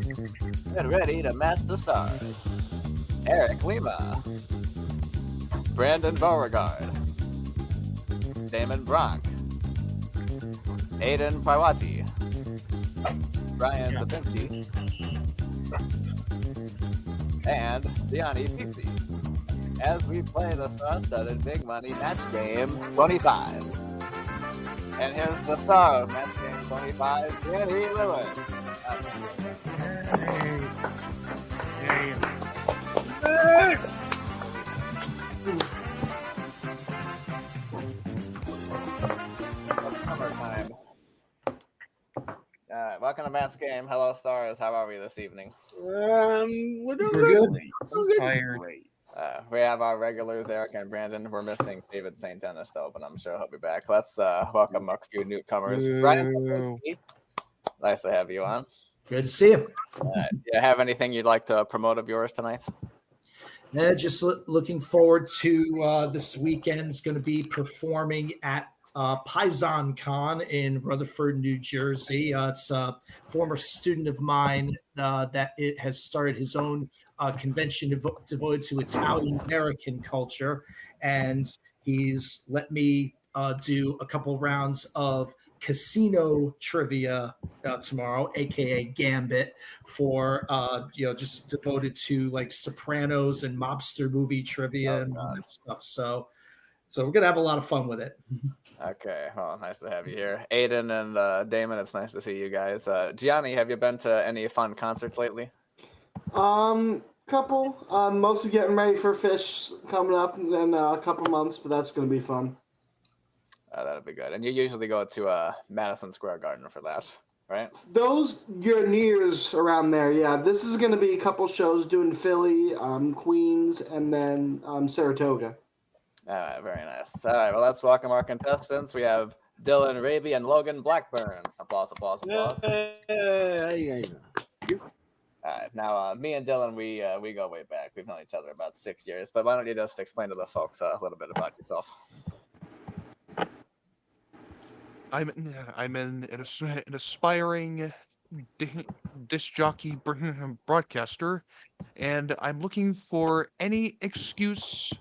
Get ready to match the stars. Eric Lima, Brandon Beauregard, Damon Bronk, Aiden Paiwati, Brian Sapinski, and Gianni Pizzi, as we play the star-studded Big Money Match Game 25. And here's the star of Match Game 25, Danny Lewis. It's summertime. Welcome to Matt's Game. Hello, stars. How are we this evening? We're doing good. Tired. Great. We have our regulars, Eric and Brandon. We're missing David St. Dennis, though, but I'm sure he'll be back. Let's welcome a few newcomers. Brian, nice to have you on. Good to see you. Do you have anything you'd like to promote of yours tonight? Just looking forward to this weekend's going to be performing at Paisan Con in Rutherford, New Jersey. It's a former student of mine that it has started his own convention devoted to Italian American culture, and he's let me do a couple rounds of casino trivia tomorrow, aka Gambit, for just devoted to like Sopranos and mobster movie trivia and all that stuff. So we're gonna have a lot of fun with it. Okay, well, nice to have you here. Aiden and Damon, it's nice to see you guys. Gianni, have you been to any fun concerts lately? Couple. Mostly getting ready for Fish coming up in a couple months, but that's going to be fun. That'd be good. And you usually go to Madison Square Garden for that, right? Those your New Year's around there, yeah. This is going to be a couple shows doing Philly, Queens, and then Saratoga. All right, very nice. All right, well, let's welcome our contestants. We have Dylan Raby and Logan Blackburn. Applause, applause, applause. All right, now me and Dylan, we go way back. We've known each other about 6 years. But why don't you just explain to the folks a little bit about yourself? I'm an aspiring disc jockey broadcaster, and I'm looking for any excuse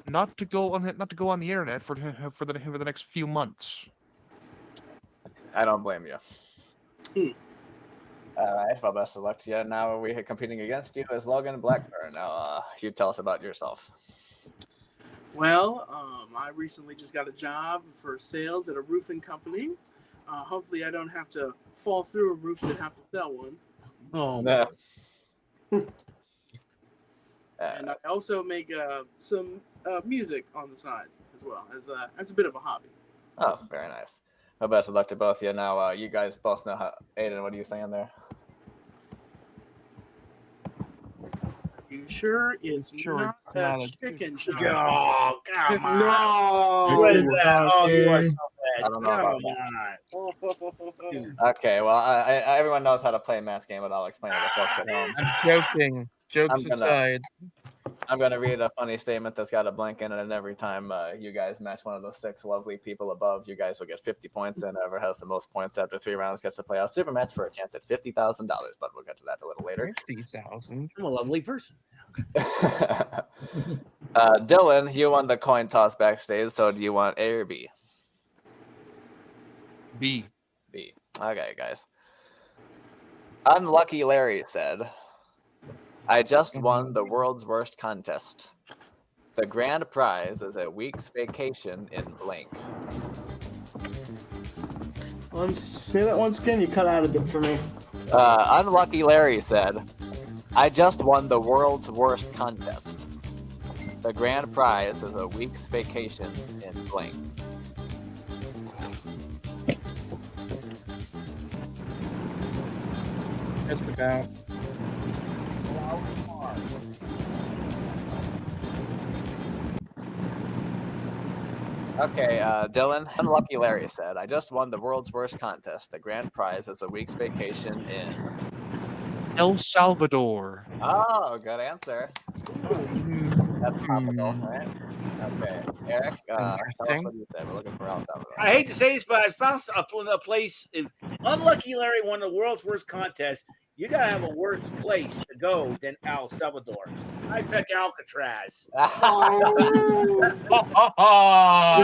not to go on the internet for the next few months. I don't blame you. All right, well, best of luck to you. Now we're competing against you as Logan Blackburn. Now, you tell us about yourself. Well, I recently just got a job for sales at a roofing company. Hopefully, I don't have to fall through a roof to have to sell one. Oh, no. And I also make some music on the side as well as a bit of a hobby. Oh, very nice. Well, best of luck to both of you. Now, you guys both know how. Aiden, what are you saying there? You sure it's not a chicken shop? Oh, come on. No. What is that? Oh, you are so I bad. don't know about that. Okay, well, everyone knows how to play a match game, but I'll explain it to folks at home. I'm joking. Jokes aside. I'm going to read a funny statement that's got a blank in it, and every time you guys match one of those 6 lovely people above, you guys will get 50 points, and whoever has the most points after 3 rounds gets to play our super match for a chance at $50,000, but we'll get to that a little later. 50,000. I'm a lovely person. Dylan, you won the coin toss backstage, so do you want A or B? B. B. Okay, guys. Unlucky Larry said, I just won the world's worst contest. The grand prize is a week's vacation in blank. Say that once again. You cut out a bit for me. Unlucky Larry said, I just won the world's worst contest. The grand prize is a week's vacation in blank. Just about. Okay, Dylan. Unlucky Larry said, I just won the world's worst contest. The grand prize is a week's vacation in El Salvador. Oh, good answer. That's topical, right? Okay. Eric, tell us what you said. We're looking for El Salvador. I hate to say this, but I found a place. Unlucky Larry won the world's worst contest. You gotta have a worse place to go than El Salvador. I pick Alcatraz. We're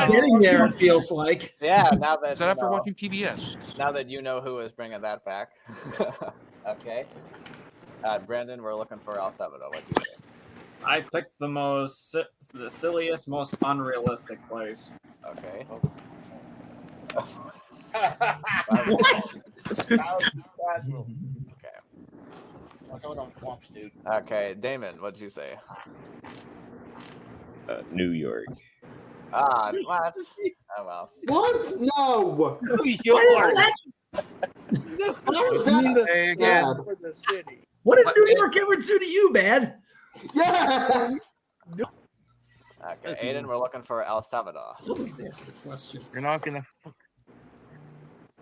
getting there, it feels like. Yeah, now that Is that after watching TBS? now that you know who is bringing that back. Okay. Brandon, we're looking for El Salvador. What'd you say? I picked the silliest, most unrealistic place. Okay. What? Okay. What's going on, swamps, dude? Okay, Damon, what'd you say? New York. Ah, what? Oh well. What? No. New York. How is I mean, that Hey, bad? for the city. What did New York ever do to you, man? Yeah. Okay, Aiden, we're looking for El Salvador. What is this question? You're not gonna.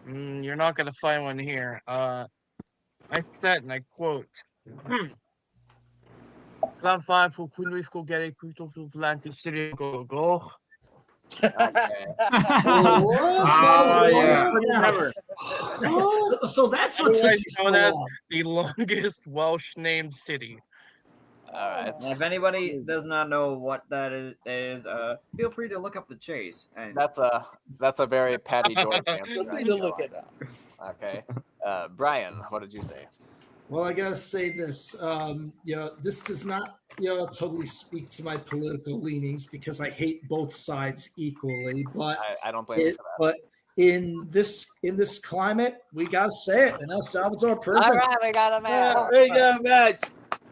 You're not gonna find one here. I said, and I quote. Plan 5 for Queen go get a crucial to Atlantic City go. Okay. Yeah. So that's what took Otherwise you so known as long. the longest Welsh named city. All right. And if anybody does not know what that is, feel free to look up the chase. And That's a very Patty George answer. Feel free I to feel look like. it up. Okay. Brian, what did you say? Well, I gotta say this. This does not, totally speak to my political leanings because I hate both sides equally. But I don't blame you for that. but in this climate, we gotta say it. In El Salvador prison. All right, we got a match. We got a match.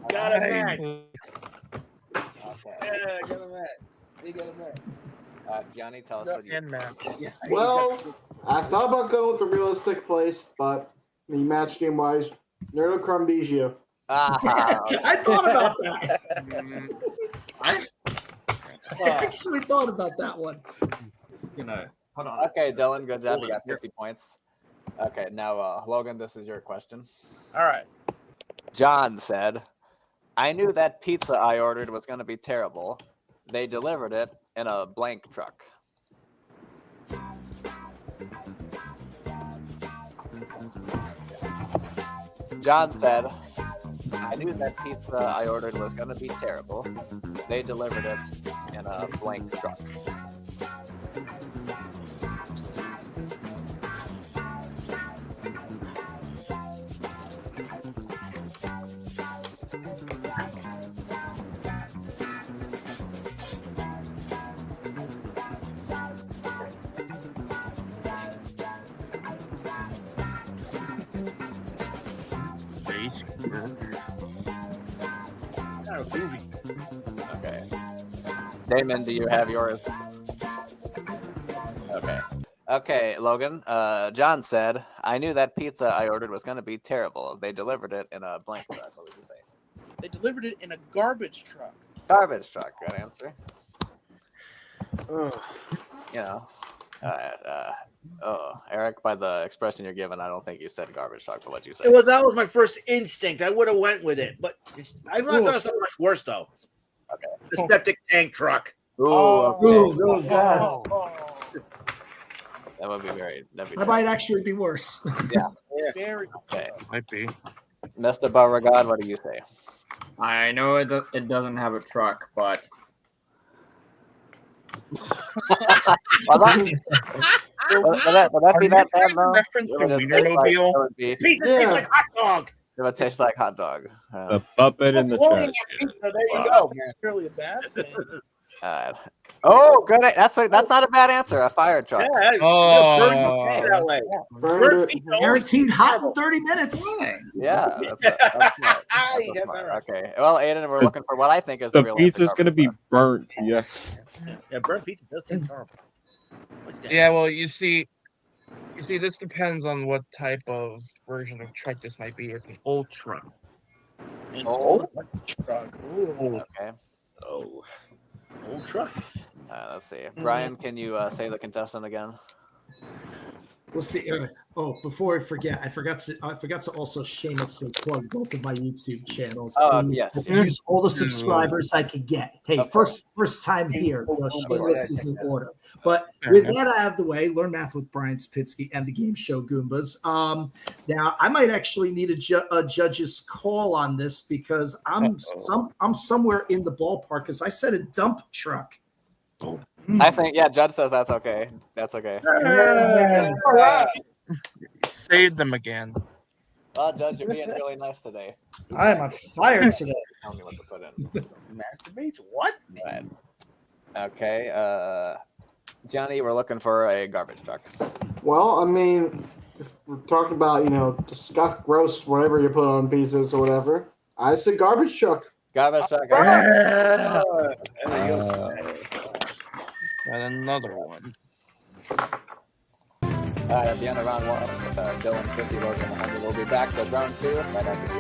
Got a match. Okay. Yeah, got a match. We got a match. Gianni, tell us what you And match. Yeah. Well, I thought about going with a realistic place, but the match game wise, Nerdo Crumbijio. Ah, I thought about that. I, I actually thought about that one. hold on. okay, Dylan, good job. You got 50 points. Okay, now Logan, this is your question. All right. John said, I knew that pizza I ordered was going to be terrible. They delivered it in a blank truck. John said, I knew that pizza I ordered was going to be terrible. They delivered it in a blank truck. Base. Okay. Damon, do you have yours? Okay. Okay, Logan. John said, I knew that pizza I ordered was going to be terrible. They delivered it in a blank truck. What would you say? They delivered it in a garbage truck. Garbage truck. Good answer. Ugh. You know. Eric, by the expression you're giving, I don't think you said garbage truck, but what'd you say? That was my first instinct. I would have went with it, but I thought it was so much worse though. Okay. The septic tank truck. Ooh, Oh. okay. Oh. That would be very. That'd be That might actually be worse. Very. okay. Might be. Mr. Beauregard, what do you say? I know it doesn't have a truck, but Would that be that bad, though? Reference to It would just taste like- Wienermobile? it would be- Pizza tastes like hot dog. It would taste like hot dog. The puppet in the Loading trash. your pizza, there you Wow. go, man. Really a bad thing. Oh, good. That's not a bad answer. A fire truck. Yeah, you Oh. burn your pizza that way. Burned Burn it. pizza always Guaranteed hot in terrible. 30 minutes. Yeah, that's smart. That's You got smart. that right. Okay. Well, Aiden, we're looking for what I think is The real pizza's answer. gonna be burnt. Yes. Yeah, burnt pizza does taste horrible. Yeah, well, you see, this depends on what type of version of truck this might be. It's an old truck. An Old? truck. Ooh. Okay. Oh. Old truck. Let's see. Brian, can you say the contestant again? We'll see. Before I forget, I forgot to also shamelessly plug both of my YouTube channels. Please, yes. I can use all the subscribers I could get. Hey, first time here. Shameless is in order. But with that out of the way, learn math with Brian Spitsky and the game show Goombas. Now I might actually need a judge's call on this because I'm somewhere in the ballpark because I said a dump truck. I think Judge says that's okay. That's okay. Saved them again. Well, Judge, you're being really nice today. I am on fire today. Tell me what to put in. Masturbates? What? Right. Okay. Johnny, we're looking for a garbage truck. Well, I mean, if we're talking about, disgust, gross, whatever you put on pizzas or whatever, I said garbage truck. Garbage truck. Got another one. All right, at the end of round 1, with Dylan 50, Logan 100, we'll be back with round 2 right after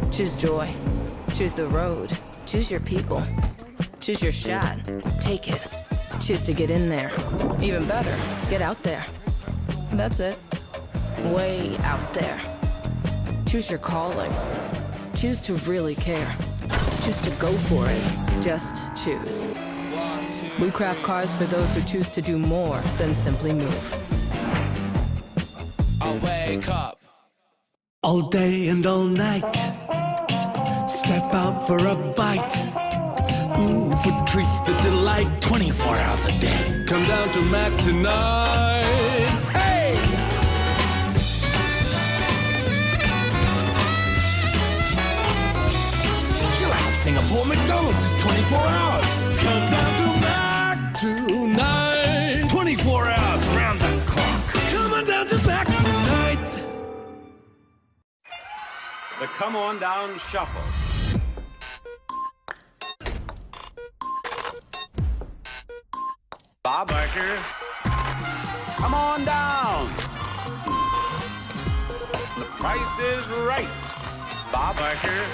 defense. Choose joy. Choose the road. Choose your people. Choose your shot. Take it. Choose to get in there. Even better, get out there. That's it. Way out there. Choose your calling. Choose to really care. Choose to go for it. Just choose. We craft cars for those who choose to do more than simply move. I wake up all day and all night. Step out for a bite. For treats that delight 24 hours a day. Come down to Mac tonight. Hey! Chill out, Singapore. McDonald's is 24 hours. Come down to Mac tonight. 24 hours round the clock. Come on down to Mac tonight. The Come On Down Shuffle. Bob Barker. Come on down. The Price is Right. Bob Barker.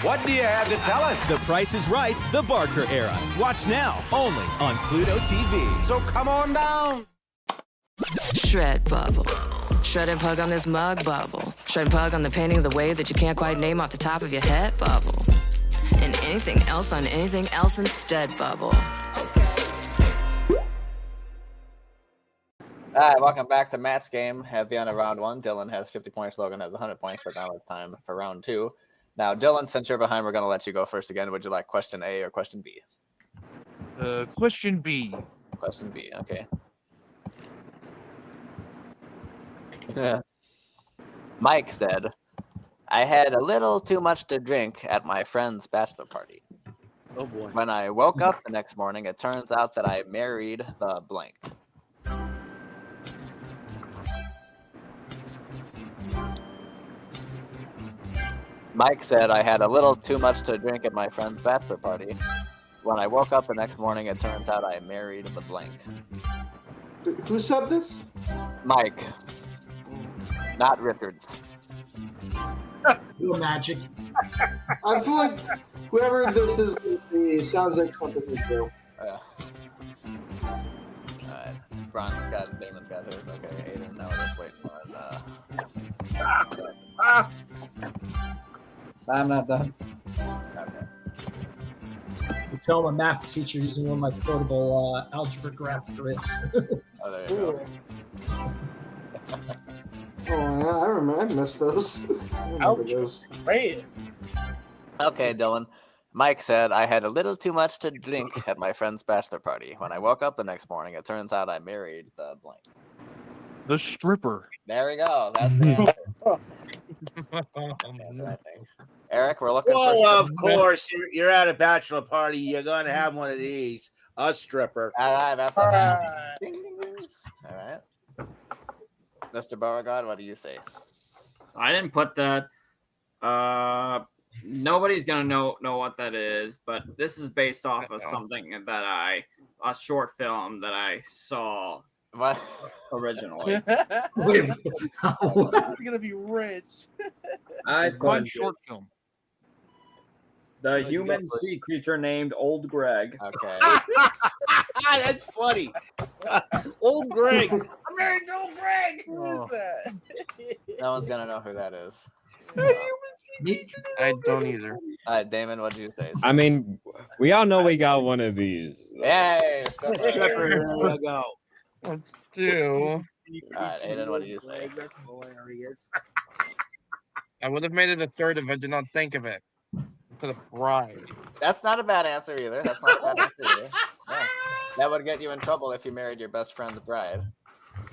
What do you have to tell us? The Price is Right, the Barker era. Watch now, only on Pluto TV. So come on down. Shred bubble. Shred and pug on this mug bubble. Shred and pug on the painting of the wave that you can't quite name off the top of your head bubble. And anything else on anything else instead bubble. All right, welcome back to Matt's game. At the end of round 1, Dylan has 50 points, Logan has 100 points, but now it's time for round 2. Now, Dylan, since you're behind, we're going to let you go first again. Would you like question A or question B? Question B. Question B, okay. Yeah. Mike said, I had a little too much to drink at my friend's bachelor party. Oh, boy. When I woke up the next morning, it turns out that I married the blank. Mike said, I had a little too much to drink at my friend's bachelor party. When I woke up the next morning, it turns out I married the blank. Who said this? Mike. Not Richards. Your magic. I feel like whoever this is going to be sounds like something we do. Yeah. Alright. Bron's got, Damon's got his. Okay, Aiden, now we're just waiting on, I'm not done. Okay. You tell my math teacher using one of my portable algebra graph grids. Oh, there you go. Oh, yeah, I remember. I missed those. I remember those. Great. Okay, Dylan. Mike said, I had a little too much to drink at my friend's bachelor party. When I woke up the next morning, it turns out I married the blank. The stripper. There we go. That's the answer. That's what I think. Eric, we're looking for... Well, of course, you're at a bachelor party. You're going to have one of these. A stripper. All right, that's all right. All right. Mr. Beauregard, what do you say? So I didn't put that. Nobody's gonna know what that is, but this is based off of something that a short film that I saw What? originally. Wait, You're gonna be rich. I One said short film. The human sea creature named Old Greg. Okay. That's funny. Old Greg. I'm married to Old Greg. Who is that? No one's gonna know who that is. I don't either. Damon, what did you say? I mean, we all know we got one of these. Yay! Stripper, there you go. Let's do. Alright, Aiden, what did you say? That's hilarious. I would have made it a third if I did not think of it. Instead of bride. That's not a bad answer either. That's not a bad answer either. Yeah. That would get you in trouble if you married your best friend's bride.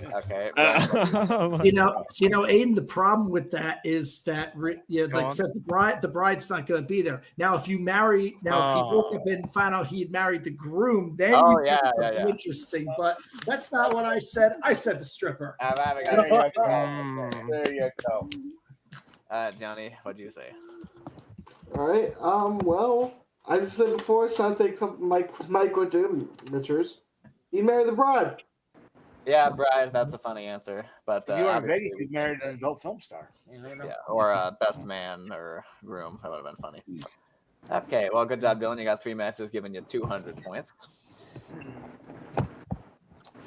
Okay. You know, Aiden. The problem with that is that, like I said, the bride's not going to be there. Now, if you woke up and found out he had married the groom, then be interesting. But that's not what I said. I said the stripper. There you go. Johnny, what'd you say? All right. Well, I just said before. Sounds like something Mike would do. Richards. He married the bride. Yeah, bride. That's a funny answer. But If you were in Vegas, you'd married an adult film star. You know? Yeah, or best man or groom. That would have been funny. Okay. Well, good job, Dylan. You got 3 matches, giving you 200 points.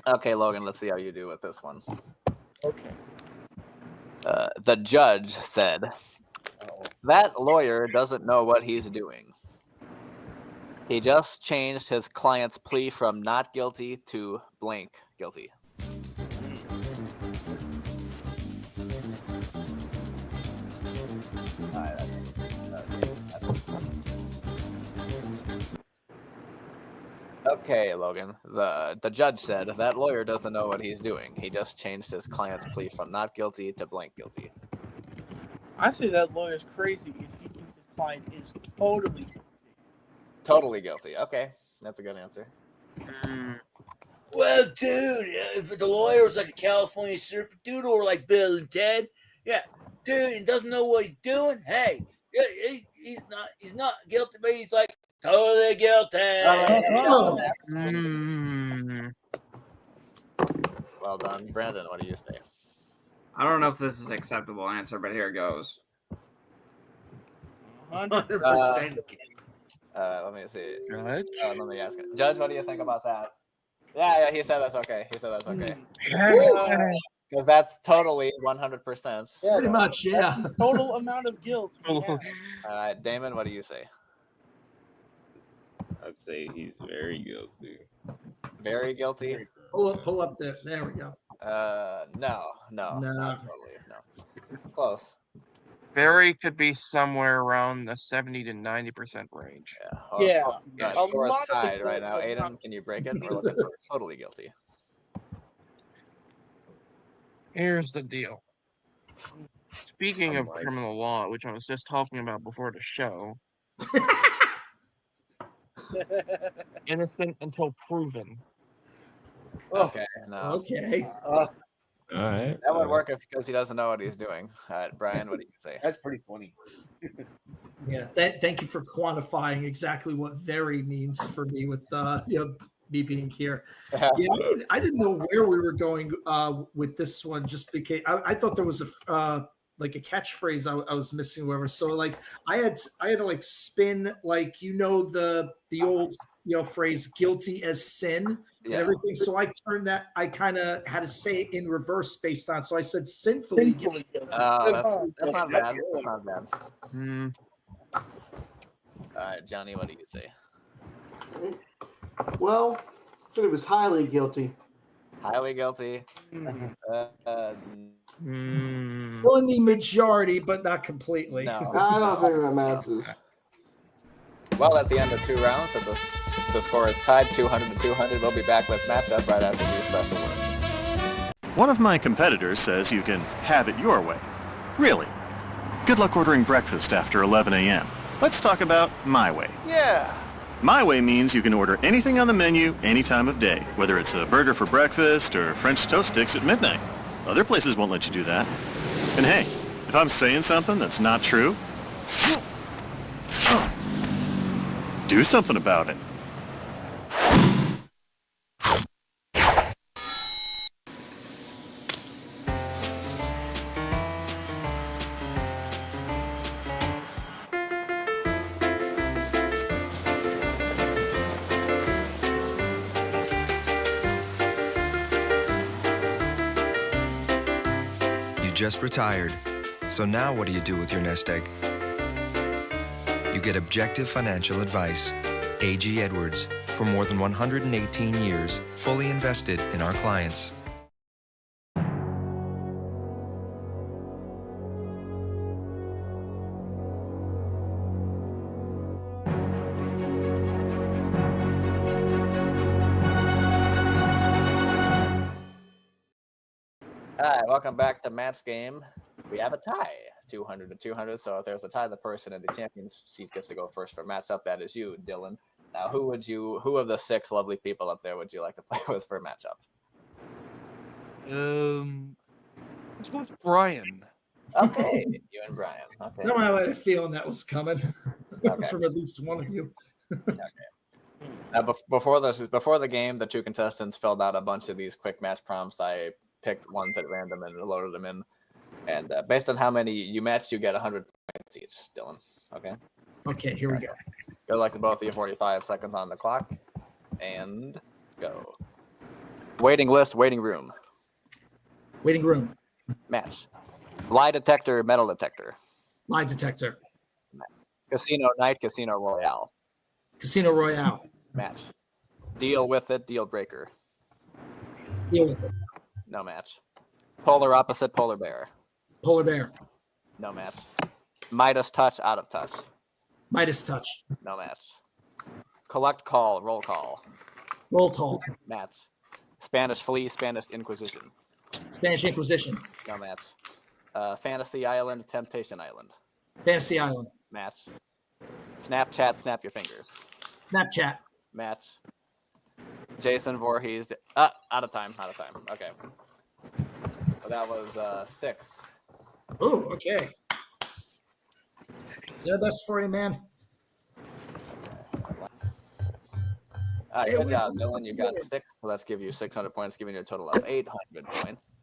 Okay, Logan. Let's see how you do with this one. Okay. The judge said, "That lawyer doesn't know what he's doing. He just changed his client's plea from not guilty to blank guilty." Okay, Logan. The judge said, "That lawyer doesn't know what he's doing. He just changed his client's plea from not guilty to blank guilty." I say that lawyer's crazy if he thinks his client is totally guilty. Totally guilty. Okay, that's a good answer. Well, dude, if the lawyer was like a California surfer dude or like Bill and Ted, yeah, dude, he doesn't know what he's doing. Hey, he's not guilty, but he's like totally guilty. Well done, Brandon. What do you say? I don't know if this is an acceptable answer, but here goes. 100%. Let me see. Judge? Let me ask it. Judge, what do you think about that? Yeah, he said that's okay. Because that's totally 100%. Yeah, pretty much, yeah. That's the total amount of guilt. Damon, what do you say? I'd say he's very guilty. Very guilty? Pull up there. There we go. No. Not totally. No. Close. Very could be somewhere around the 70 to 90% range. Yeah. Score is tied right now. Aiden, can you break it? We're looking for totally guilty. Here's the deal. Speaking of criminal law, which I was just talking about before the show, innocent until proven. Okay. No. Okay. All right. That would work because he doesn't know what he's doing. Brian, what do you say? That's pretty funny. Yeah. Thank you for quantifying exactly what "very" means for me with me being here. I didn't know where we were going with this one, just because I thought there was a like a catchphrase I was missing, whatever. So like I had to like spin like the old phrase "guilty as sin" and everything. So I turned that. I kind of had to say it in reverse based on. So I said sinfully guilty. That's not bad. That's not bad. All right, Johnny, what do you say? Well, it was highly guilty. Highly guilty. Well, in the majority, but not completely. No. I don't think that matters. Well, at the end of 2 rounds, the score is tied 200 to 200. We'll be back with matchup right after these special words. One of my competitors says you can have it your way. Really? Good luck ordering breakfast after 11 a.m. Let's talk about my way. Yeah. My way means you can order anything on the menu any time of day, whether it's a burger for breakfast or French toast sticks at midnight. Other places won't let you do that. And hey, if I'm saying something that's not true, do something about it. just retired. So now what do you do with your nest egg? You get objective financial advice. A.G. Edwards, for more than 118 years, fully invested in our clients. All right, welcome back to Matt's game. We have a tie, 200 to 200. So if there's a tie, the person in the champion's seat gets to go first for matchup. That is you, Dylan. Now, who of the 6 lovely people up there would you like to play with for matchup? Let's go with Brian. Okay, you and Brian. Okay. Somehow I had a feeling that was coming Okay. from at least one of you. Okay. Now, before the game, the 2 contestants filled out a bunch of these quick match prompts. I picked ones at random and loaded them in. And based on how many you matched, you get 100 points each, Dylan. Okay? Okay, here we go. Good luck to both of you. 45 seconds on the clock. And go. Waiting list, waiting room. Waiting room. Match. Lie detector, metal detector. Lie detector. Casino night, casino royale. Casino Royale. Match. Deal with it, deal breaker. Deal with it. No match. Polar opposite, polar bear. Polar bear. No match. Midas touch, out of touch. Midas touch. No match. Collect call, roll call. Roll call. Match. Spanish flea, Spanish inquisition. Spanish Inquisition. No match. Fantasy island, temptation island. Fantasy Island. Match. Snapchat, snap your fingers. Snapchat. Match. Jason Voorhees. Out of time. Okay. So that was 6. Oh, okay. Did our best for you, man. All right, good job, Dylan. You got 6. So let's give you 600 points, giving you a total of 800 points.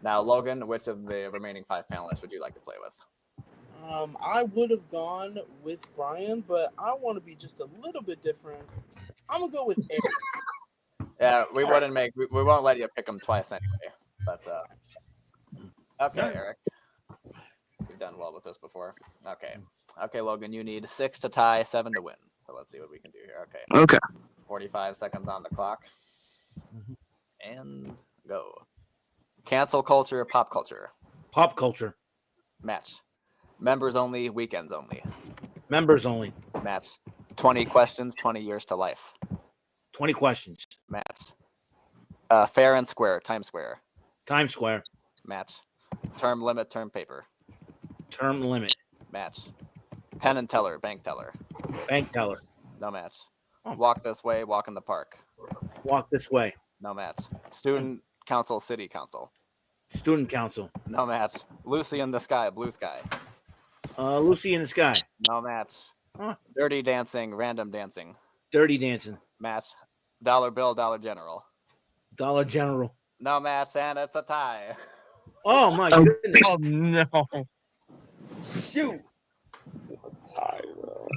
Now, Logan, which of the remaining 5 panelists would you like to play with? I would have gone with Brian, but I want to be just a little bit different. I'm gonna go with Eric. Yeah, we won't let you pick them twice anyway. But okay, Eric, you've done well with this before. Okay, Logan, you need 6 to tie, 7 to win. So let's see what we can do here. Okay. 45 seconds on the clock, and go. Cancel culture, pop culture. Pop culture. Match. Members only, weekends only. Members only. Match. 20 questions, 20 years to life. 20 questions. Match. Fair and square, Times Square. Times Square. Match. Term limit, term paper. Term limit. Match. Penn and teller, bank teller. Bank teller. No match. Walk this way, walk in the park. Walk this way. No match. Student council, city council. Student council. No match. Lucy in the sky, blue sky. Lucy in the sky. No match. Dirty dancing, random dancing. Dirty dancing. Match. Dollar bill, Dollar General. Dollar General. No match, and it's a tie. Oh my goodness. Oh no. Shoot. Tie, bro.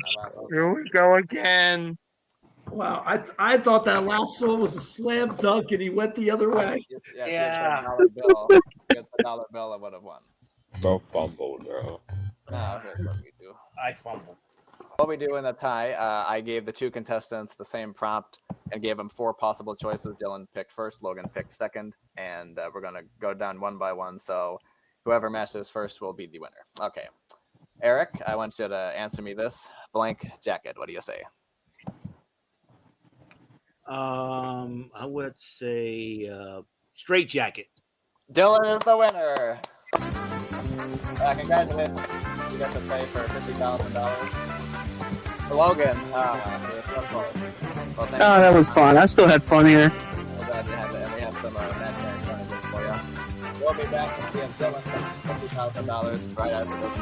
Here we go again. Wow, I thought that last one was a slam dunk, and he went the other way. Yeah. It's a dollar bill, I would have won. Bro fumbled, bro. No, here's what we do. I fumbled. What we do in the tie, I gave the 2 contestants the same prompt and gave them 4 possible choices. Dylan picked first, Logan picked second, and we're going to go down one by one. So whoever matches first will be the winner. Okay. Eric, I want you to answer me this. Blank jacket, what do you say? I would say straight jacket. Dylan is the winner. Congratulations. You got to pay for $50,000. Logan, you're so close. Well, That was fun. I still had fun here. I'm glad you had it, and we have some imaginary tournaments for you. We'll be back to see if Dylan $50,000 right after this.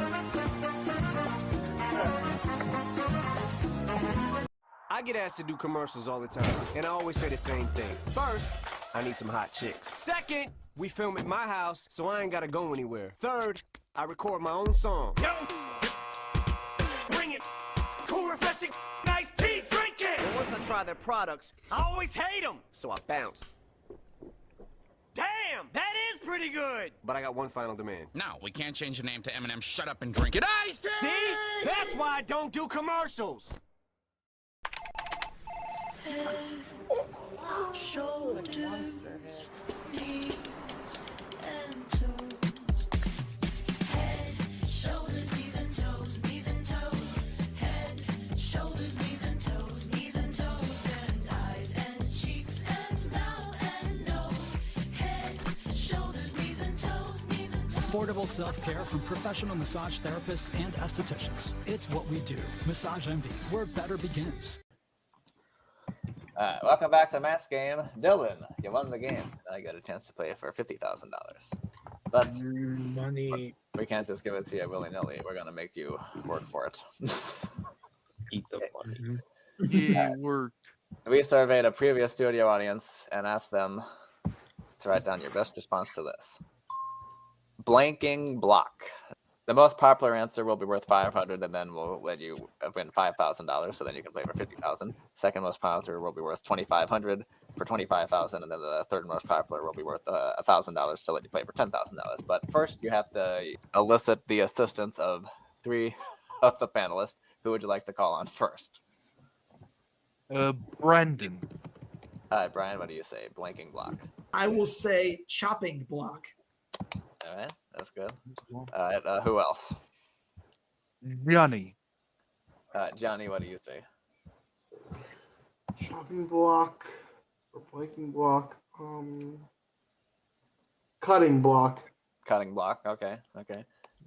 I get asked to do commercials all the time, and I always say the same thing. First, I need some hot chicks. Second, we film at my house, so I ain't gotta go anywhere. Third, I record my own song. Yo! Bring it! Cool, refreshing, nice tea, drink it! And once I try their products, I always hate them, so I bounce. Damn, that is pretty good. But I got one final demand. No, we can't change the name to Eminem. Shut up and drink it. Ice! See? That's why I don't do commercials. Shoulders, knees, and toes. Head, shoulders, knees and toes, knees and toes. Head, shoulders, knees and toes, knees and toes. And eyes and cheeks and mouth and nose. Head, shoulders, knees and toes, knees and toes. Affordable self-care from professional massage therapists and estheticians. It's what we do. Massage Envy, where better begins. Welcome back to Matt's game. Dylan, you won the game. I got a chance to play it for $50,000. But money. We can't just give it to you willy-nilly. We're going to make you work for it. Eat the money. Yeah, work. We surveyed a previous studio audience and asked them to write down your best response to this. Blanking block. The most popular answer will be worth $500, and then we'll let you win $5,000. So then you can play for $50,000. Second most popular will be worth $2,500 for $25,000, and then the third most popular will be worth $1,000. So let you play for $10,000. But first, you have to elicit the assistance of 3 of the panelists. Who would you like to call on first? Brandon. Hi, Brian. What do you say? Blanking block. I will say chopping block. All right, that's good. All right, who else? Johnny. Johnny, what do you say? Chopping block or blanking block. Cutting block. Cutting block. Okay.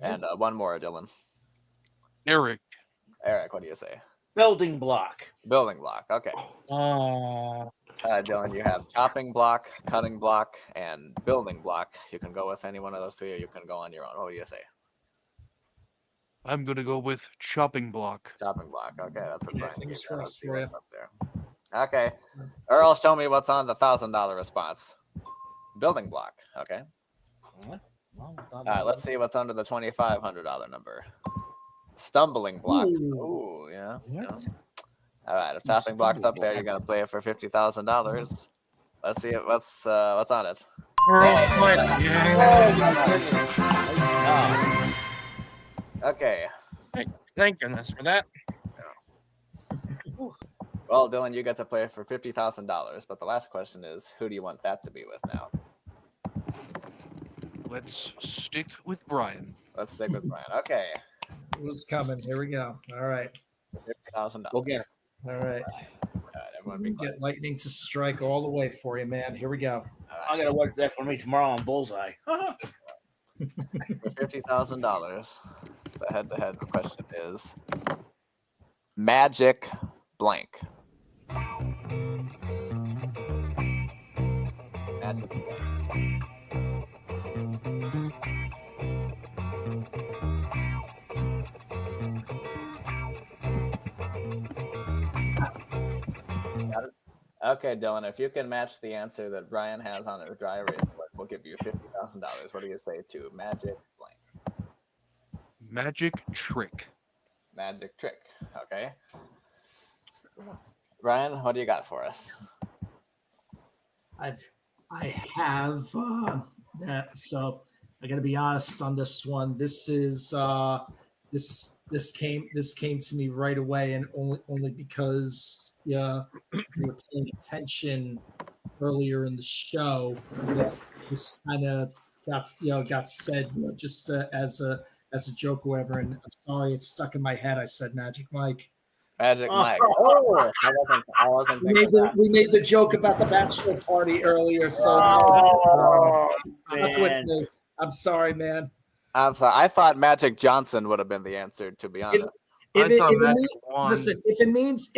And one more, Dylan. Eric. Eric, what do you say? Building block. Building block. Okay. Dylan, you have chopping block, cutting block, and building block. You can go with any one of those 3, or you can go on your own. What do you say? I'm gonna go with chopping block. Chopping block. Okay, that's what Brian gave you. Let's see for what's up there. Okay. Earl, show me what's on the $1,000 response. Building block. Okay. All right, let's see what's under the $2,500 number. Stumbling block. Ooh, yeah. All right, if chopping block's up there, you're gonna play it for $50,000. Let's see what's on it. Okay. Thank goodness for that. Well, Dylan, you get to play for $50,000, but the last question is, who do you want that to be with now? Let's stick with Brian. Let's stick with Brian. Okay. Who's coming? Here we go. All right. $50,000. We'll get it. All right. Everyone be quiet. Get lightning to strike all the way for you, man. Here we go. I'm gonna work that for me tomorrow on Bullseye. For $50,000, the head-to-head question is magic blank. Magic blank. Okay, Dylan, if you can match the answer that Brian has on his dry erase board, we'll give you $50,000. What do you say to magic blank? Magic trick. Magic trick. Okay. Brian, what do you got for us? I have that. So I got to be honest on this one. This is this came to me right away, and only because you were paying attention earlier in the show. This kind of got said just as a joke or whatever. And I'm sorry, it's stuck in my head. I said Magic Mike. Magic Mike. Oh, I wasn't thinking that. We made the joke about the bachelor party earlier, so stuck with me. I'm sorry, man. I'm sorry. I thought Magic Johnson would have been the answer, to be honest. If it means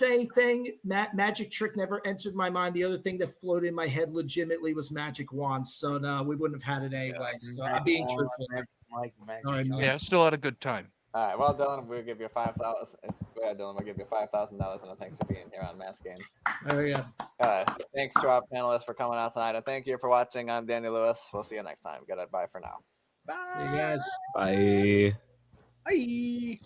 anything, Magic Trick never entered my mind. The other thing that floated in my head legitimately was Magic Wand. So no, we wouldn't have had it anyway. So I'm being truthful. Yeah, still had a good time. All right, well, Dylan, we'll give you $5,000. Go ahead, Dylan. We'll give you $5,000, and thanks for being here on Matt's Game. There we go. Thanks to our panelists for coming out tonight, and thank you for watching. I'm Danny Lewis. We'll see you next time. Goodbye for now. See you guys. Bye. Bye.